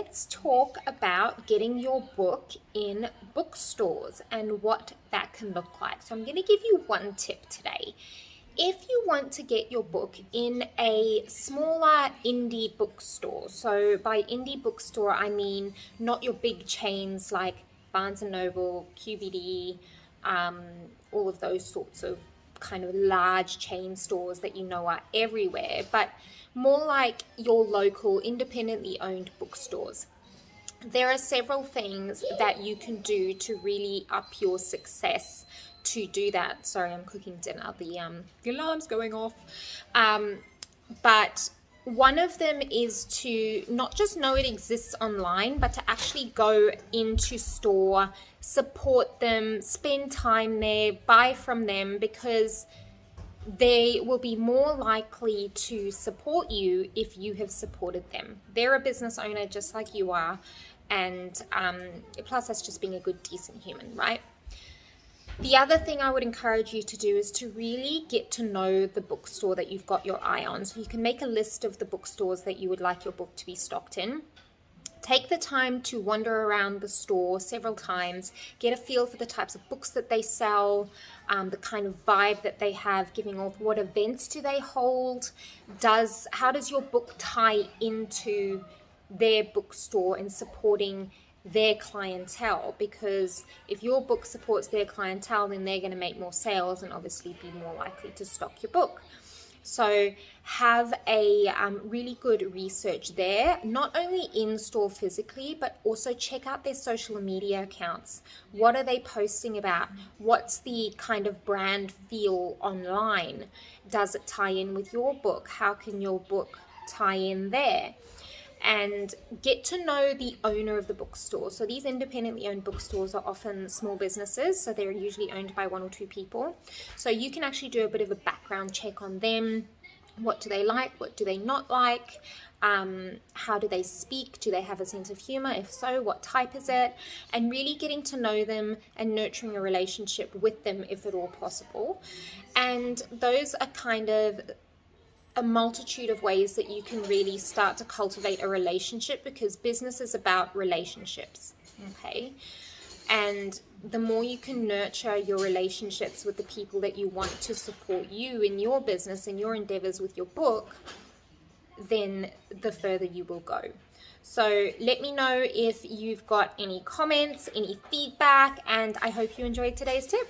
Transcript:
let's talk about getting your book in bookstores and what that can look like. So I'm going to give you one tip today. If you want to get your book in a smaller indie bookstore, so by indie bookstore I mean not your big chains like Barnes & Noble, QVD, all of those sorts of kind of large chain stores that you know are everywhere, but more like your local independently owned bookstores. There are several things that you can do to really up your success to do that. Sorry, I'm cooking dinner. The alarm's going off. But one of them is to not just know it exists online, but to actually go into store, support them, spend time there, buy from them, because they will be more likely to support you if you have supported them. They're a business owner just like you are, and plus that's just being a good, decent human, right? The other thing I would encourage you to do is to really get to know the bookstore that you've got your eye on. So you can make a list of the bookstores that you would like your book to be stocked in. Take the time to wander around the store several times, get a feel for the types of books that they sell, the kind of vibe that they have, giving off what events do they hold, how does your book tie into their bookstore and supporting their clientele, because if your book supports their clientele, then they're going to make more sales and obviously be more likely to stock your book. So have a really good research there, not only in store physically, but also check out their social media accounts. What are they posting about? What's the kind of brand feel online? Does it tie in with your book? How can your book tie in there? And get to know the owner of the bookstore. So these independently owned bookstores are often small businesses, so they're usually owned by one or two people. So you can actually do a bit of a background check on them. What do they like? What do they not like? How do they speak? Do they have a sense of humor? If so, what type is it? And really getting to know them and nurturing a relationship with them if at all possible. And those are kind of a multitude of ways that you can really start to cultivate a relationship, because business is about relationships, okay? And the more you can nurture your relationships with the people that you want to support you in your business and your endeavors with your book, then the further you will go. So let me know if you've got any comments, any feedback, and I hope you enjoyed today's tip.